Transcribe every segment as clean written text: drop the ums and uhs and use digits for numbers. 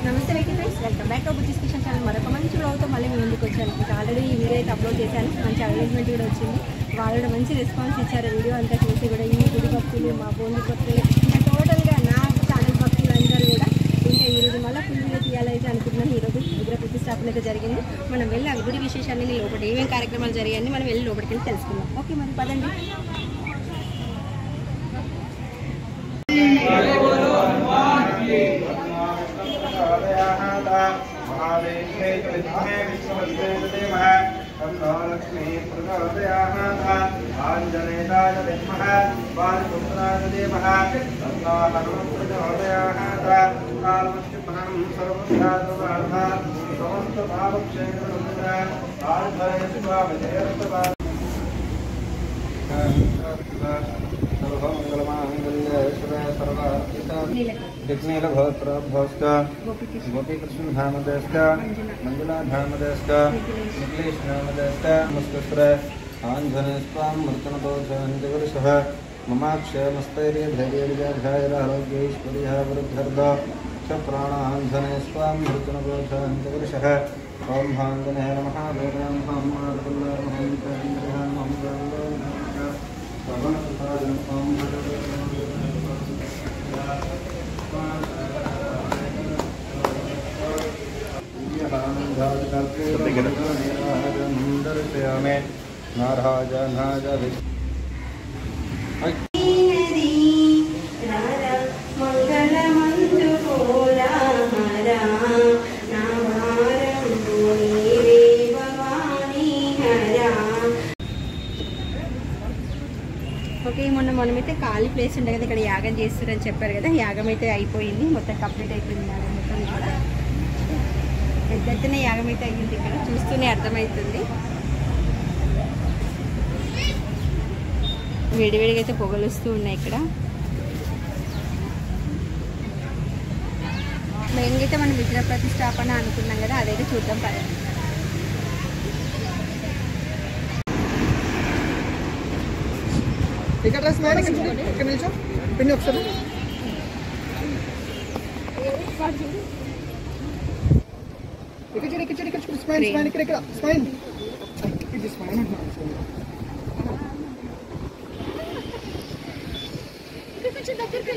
నమస్తే friends, welcome back to Bujji's kitchen channel. మరొక మంచి బ్లాగ్తో మళ్ళీ మీ ముందుకు వచ్చాను. ఇంకా ఆల్రెడీ ఈ వీడియో అయితే అప్లోడ్ చేశాను. మంచి అరేంజ్మెంట్ కూడా వచ్చింది. వాళ్ళు కూడా మంచి రెస్పాన్స్ ఇచ్చారు. వీడియో అంతా చూసి కూడా ఈ గుడి భక్తులు, మా బోండి భక్తులు, ఇంకా టోటల్గా నా ఛానల్ భక్తులు అందరూ కూడా ఇంకా ఈరోజు మళ్ళీ ఫుల్ వీడియో తీయాలైతే అనుకుంటున్నాను. ఈరోజు విగ్రహ ప్రతిష్టాపన అయితే జరిగింది. మనం వెళ్ళి ఆ గుడి విశేషాన్ని లోపల ఏమేమి కార్యక్రమాలు జరిగాయని మనం వెళ్ళి లోపలికి వెళ్ళి తెలుసుకుందాం. ఓకే, మరి పదండి. लक्ष्मी प्रचोदयात् आञ्जनेयाय विद्महे वायुपुत्राय धीमहि तन्नो हनुमत् प्रचोदयात् कालमस्तिमहं सर्वभूतात्मनाः समस्तभावक्षेत्रमुद्रा आर्धयस्वा विजयस्तवा सर्वमङ्गलमाङ्गल्ये शिवे सर्वार्थिसाधिके विघ्नेलभवत्रभवश्च गोपीकृष्णधामदेश्च मञ्जुलाधामदेश्च निखिलेशधामदेश्च नमस्कृत्र आञ्जनेयस्त्वां मृतनदोषहन्तिवर्षः ममाक्षयमस्तैर्यधैर्यविजयधायरारोग्यैश्वर्यः वृद्धर्द च प्राणाञ्जनेयस्त्वां मृतनदोषहन्तिवर्षः ॐ भाञ्जनेय नमः ఓకే, మనమైతే ఖాళీ ప్లేస్ ఉండే కదా, ఇక్కడ యాగం చేస్తారని చెప్పారు కదా. యాగం అయితే అయిపోయింది, మొత్తం కంప్లీట్ అయిపోయింది. యాగం మొత్తం కూడా పెద్ద ఎత్తున యాగం అయితే అయ్యింది. ఇక్కడ చూస్తూనే అర్థమవుతుంది. వేడివేడిగా అయితే పొగలు వస్తూ ఉన్నాయి ఇక్కడ. మెయిన్గా అయితే మనం విగ్రహ ప్రతిష్టాపన అనుకున్నాం కదా, అదైతే చూద్దాం పదండి. ఇక్కడ నిల్చో పిన్ని ఒకసారి ఇక్కడ స్మైన్ ఇక్కడ స్మైన్ ఇది స్మైన్ కొంచెం దగ్గరికి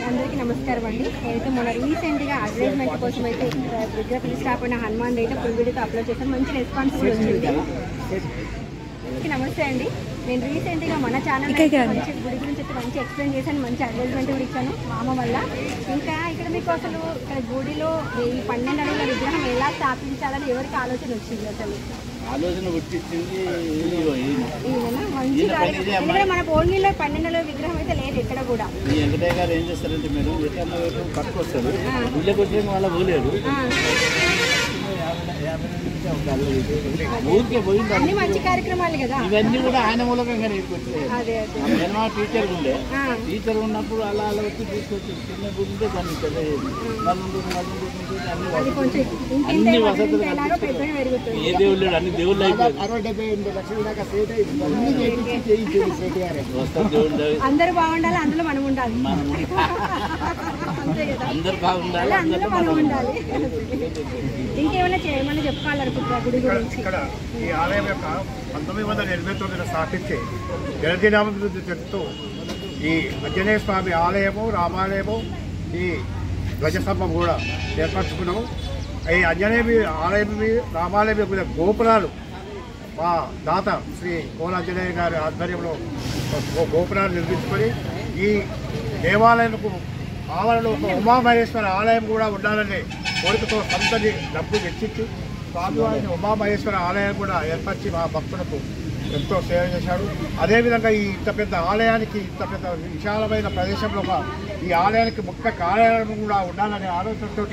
అందరికీ నమస్కారం అండి. నేనైతే మొన్న రీసెంట్గా అడ్వర్టైజ్మెంట్ కోసం అయితే విగ్రహ ప్రతిష్టాపన హనుమాన్ అయితే ఫుల్ వీడియోతో అప్లోడ్ చేశాను. మంచి రెస్పాన్స్ వచ్చింది. నమస్తే అండి. నేను రీసెంట్గా మన ఛానల్ మంచి గుడి గురించి అయితే మంచి ఎక్స్ప్లెయిన్ చేశాను. మంచి అడ్వర్టైజ్మెంట్ కూడా ఇచ్చాను మా అమ్మ వల్ల. ఇంకా ఇక్కడ మీకు అసలు ఇక్కడ గుడిలో ఈ 12 అడుగుల విగ్రహం ఎలా స్థాపించాలని ఎవరికి ఆలోచన వచ్చింది? అసలు ఆలోచన వచ్చింది మంచి ఎందుకంటే మన ఓన్లీలో 12 అడుగుల విగ్రహం అయితే లేదు ఎక్కడ కూడా. ఈ వెంకటయ్య గారు ఏం చేస్తారంటే మేడం ఎట్లా పట్టుకు వస్తారు, ఇళ్ళకి వచ్చే వాళ్ళ పోలేడు, ఊరికే పోయింది. అన్ని మంచి కార్యక్రమాలు కదా, ఇవన్నీ కూడా ఆయన మూలకంగా నేర్కొచ్చాయి. అదే నేను టీచర్ ఉండే, టీచర్ ఉన్నప్పుడు అలా అలా వచ్చి తీసుకొచ్చి చిన్న గుడి ఉంటే దాన్ని పెద్ద అన్ని వసతులు ఏ దేవుళ్ళు అన్ని దేవుళ్ళు అయిపోయి 60-70 లక్షల దాకా సేట్ అయింది. అందరూ బాగుండాలి, అందులో మనం ఉండాలి. అందరు బాగుండాలి, అందులో మనం ఉండాలి. ఇంకేమైనా చేయమని చెప్పుకోవాలనుకుంటున్నారు గుడి గురించి? ఇక్కడ ఈ ఆలయం యొక్క 1989 స్థాపించి జలదినాభివృద్ధి చెందుతూ ఈ ఆంజనేయ స్వామి ఆలయము, రామాలయము, ఈ ధ్వజస్తంభం కూడా ఏర్పరచుకున్నాము. ఈ ఆంజనేయ ఆలయం, రామాలయం మీద గోపురాలు మా దాత శ్రీ కోలాంజనేయ గారి ఆధ్వర్యంలో గోపురాన్ని నిర్మించుకొని ఈ దేవాలయంకు ఆవరణలో ఒక ఉమామహేశ్వర ఆలయం కూడా ఉండాలనే కోరికతో సంతని డబ్బు వెచ్చించి స్వామివారిని ఉమామహేశ్వర ఆలయం కూడా ఏర్పరిచి మా భక్తులకు ఎంతో సేవ చేశాడు. అదేవిధంగా ఈ ఇంత పెద్ద ఆలయానికి ఇంత పెద్ద విశాలమైన ప్రదేశంలో ఈ ఆలయానికి ముఖ్య కార్యాలయం కూడా ఉండాలనే ఆలోచనతో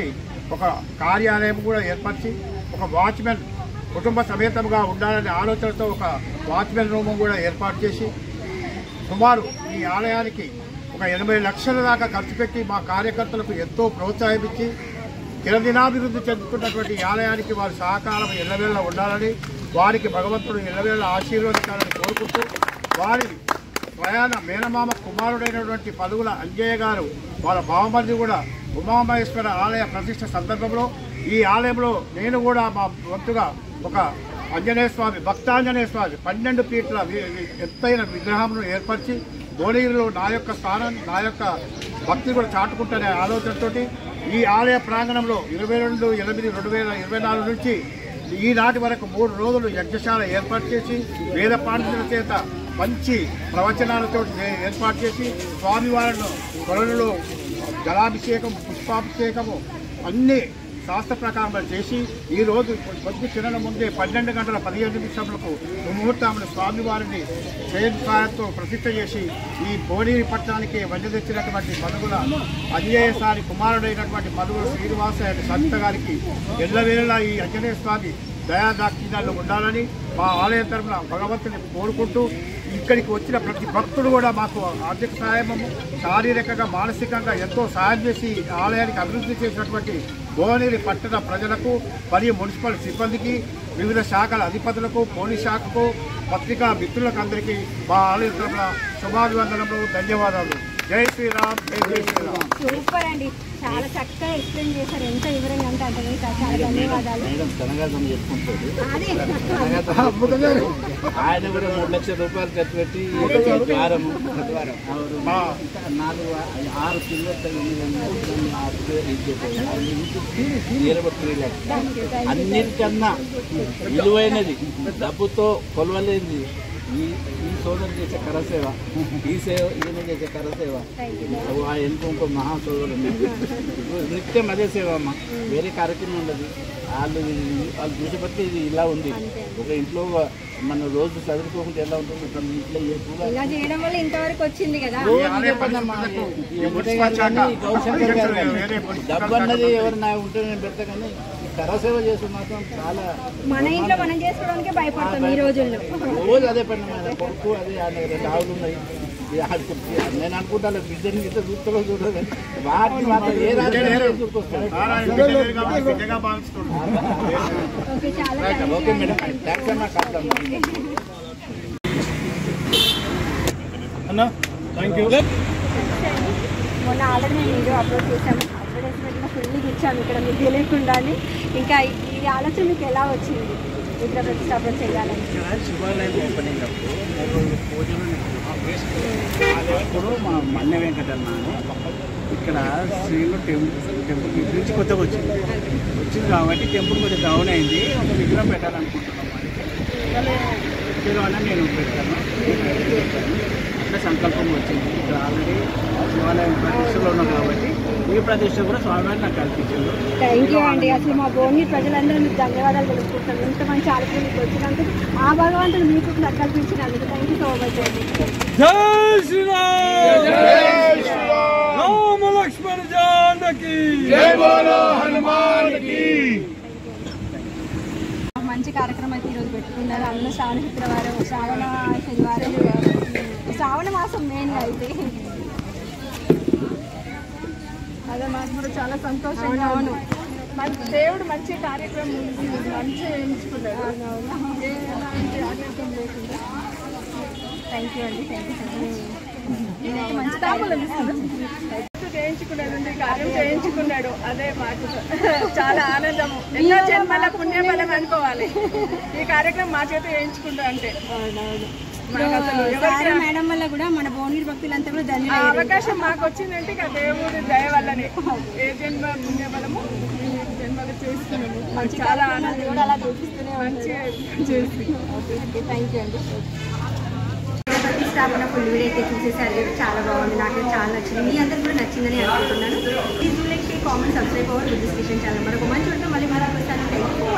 ఒక కార్యాలయం కూడా ఏర్పరిచి ఒక వాచ్మెన్ కుటుంబ సమేతంగా ఉండాలనే ఆలోచనతో ఒక వాచ్మెన్ రూమ్ కూడా ఏర్పాటు చేసి సుమారు ఈ ఆలయానికి ఒక 80 లక్షల దాకా ఖర్చు పెట్టి మా కార్యకర్తలకు ఎంతో ప్రోత్సాహించి దినదినాభివృద్ధి చెందుతున్నటువంటి ఈ ఆలయానికి వారి సహకారం ఎల్లవేళ ఉండాలని వారికి భగవంతుడు ఎల్లవేళ ఆశీర్వదించాలని కోరుకుంటూ వారి ప్రయాణ మేనమామ కుమారుడైనటువంటి పదుగుల అంజయ్య గారు వాళ్ళ బావమరిది కూడా ఉమామహేశ్వర ఆలయ ప్రతిష్ఠ సందర్భంలో ఈ ఆలయంలో నేను కూడా మా వంతుగా ఒక ఆంజనేయ స్వామి భక్తాంజనేయ స్వామి 12 ఫీట్ల ఎత్తైన విగ్రహంను ఏర్పరిచి భువనగిరిలో నా యొక్క స్థానాన్ని నా యొక్క భక్తి కూడా చాటుకుంటున్న ఆలోచనతో ఈ ఆలయ ప్రాంగణంలో 22/8/2024 నుంచి ఈనాటి వరకు 3 రోజులు యజ్ఞశాల ఏర్పాటు చేసి వేద పాండితుల చేత మంచి ప్రవచనాలతో ఏర్పాటు చేసి స్వామివారిని కొలనులో జలాభిషేకం పుష్పాభిషేకము అన్ని శాస్త్ర ప్రకారం చేసి ఈరోజు కొద్ది చిన్న ముందే 12:15 ముహూర్తములు స్వామివారిని చేతితో ప్రతిష్ఠ చేసి ఈ భువనగిరి పట్టణానికి వన్య తెచ్చినటువంటి పదుగుల అంజయ్య సారి కుమారుడైనటువంటి పదుగుల శ్రీనివాస సవిత గారికి ఎల్లవేళలా ఈ ఆంజనేయ స్వామి దయాదాక్షిణ్యాలు ఉండాలని మా ఆలయ తరఫున భగవంతుని కోరుకుంటూ ఇక్కడికి వచ్చిన ప్రతి భక్తుడు కూడా మాకు ఆర్థిక సహాయము శారీరకంగా మానసికంగా ఎంతో సహాయం చేసి ఆలయానికి అభివృద్ధి చేసినటువంటి భువనగిరి పట్టణ ప్రజలకు మరియు మున్సిపల్ సిబ్బందికి వివిధ శాఖల అధిపతులకు పోలీస్ శాఖకు పత్రికా మిత్రులకు అందరికీ మా ఆలయ తరఫున శుభాభివందనలు ధన్యవాదాలు. జై శ్రీరామ్, జై జై శ్రీరామ్. సూపర్ అండి, చాలా చక్కగా ఎక్స్ప్లెయిన్ చేశారు. ఎంత వివరంగా అంటే అంత చాలా ధన్యవాదాలు. ఆయన కూడా 3 లక్షల రూపాయలు ఖర్చు పెట్టి 6 అన్నిటికన్నా విలువైనది డబ్బుతో కొలవలేనిది ఈ సోదరు చేసే కరసేవ, ఈ సేవ ఈయన చేసే కరసేవ, ఆ ఎన్నుకో మహాసోదరు నిత్యం అదే సేవ అమ్మ, వేరే కార్యక్రమం ఉండదు. వాళ్ళు చూసేపట్టి ఇది ఇలా ఉంది. ఒక ఇంట్లో మన రోజు చదువుకోకుండా ఎలా ఉంటుంది, ఇంట్లో ఇలా చేయడం వల్ల ఇంతవరకు వచ్చింది కదా. డబ్బు అన్నది ఎవరైనా ఉంటే నేను పెడతా, కానీ కరసేవ చేసి మాత్రం చాలా మన ఇంట్లో మనం చేసుకోవడానికే భయపడతాం ఈ రోజుల్లో. రోజు అదే పని, కొడుకు అదే 2 ఆవులు ఉన్నాయి. నేను అనుకుంటాను బిడ్డని గిట్ట చూస్తారో చూడదు, కానీ వాటిని మాత్రం ఏ ఓకే మేడం, థ్యాంక్స్ అన్న. అన్న థ్యాంక్ యూ. మొన్న ఆల్రెడీ నేను వీడియో అప్లోడ్ చేశాను, అడ్వర్టైజ్మెంట్లో ఫుల్గా ఇచ్చాను ఇక్కడ మీకు తెలియకుండా. ఇంకా ఈ ఆలోచన మీకు ఎలా వచ్చింది ఇక్కడ ప్రతిష్టాపన చేయాలని? శివాలయం ఓపెనింగ్ అప్పుడు పూజలు అప్పుడు మా మన్న వెంకటన్న ఇక్కడ శ్రీలు టెంపుల్ నుంచి కొత్తగా వచ్చింది కాబట్టి టెంపుల్ కొంచెం డౌన్ అయింది. ఒక విగ్రహం పెట్టాలనుకుంటున్నాం, అని నేను పెడతాను అట్లా సంకల్పం వచ్చింది. ఇక్కడ ఆల్రెడీ శివాలయం ప్రతిష్టలో ఉన్నాం కాబట్టి ఈ ప్రతిష్ట కూడా స్వామివారిని నాకు కల్పించారు. థ్యాంక్ యూ అండి. అసలు మా భువనగిరి ప్రజలందరూ మీకు ధన్యవాదాలు తెలుసుకుంటాను. ఇంత మంచి ఆలోచన మీకు వచ్చినందుకు, ఆ భగవంతుడు మీకు నాకు కల్పించినందుకు థ్యాంక్ యూ సో మచ్ అండి. జై శ్రీరామ్, రామ లక్ష్మణ జానకి, జై బోలో హనుమాన్ కి. మంచి కార్యక్రమం అయితే ఈరోజు పెట్టుకున్నారు. అందులో శ్రావణ శుక్రవారం, శ్రావణ శనివారం, శ్రావణ మాసం మెయిన్గా అయితే అదే మాకు కూడా చాలా సంతోషంగా ఉంది. మంచి దేవుడు మంచి కార్యక్రమం మంచిగా ఎంచుకున్నాడు. థ్యాంక్ యూ అండి. Thank you. నేనైతే మంచి తాములు చేయించుకున్నాడు, కార్యం చేయించుకున్నాడు. అదే మాకు చాలా ఆనందము. ఎన్నో జన్మల పుణ్యఫలం అనుకోవాలి ఈ కార్యక్రమం మా చేత చేయించుకుంటా అంటే. మేడం వల్ల కూడా మన భువనగిరి భక్తులంతా కూడా అవకాశం మాకు వచ్చిందంటే ఇక దేవుడి దయ వల్లనే. ఏ జన్మ పుణ్యఫలము జన్మలో చేసుకున్నాము మాకు చాలా ఆనందం అలా చూపిస్తూనే మంచిగా చేసుకున్నాం. ఓకే థ్యాంక్ యూ అండి. ప్రతిష్టాపన ఫుల్ వీడియో అయితే చూసేసారు కదా, చాలా బాగుంది, నాకు చాలా నచ్చింది, మీ అందరికి కూడా నచ్చిందని అనుకుంటున్నాను. Please like, comment, subscribe our with this Kishan channel. మరొక మంచి ఉంటుంది మళ్ళీ వస్తాను. Thank you.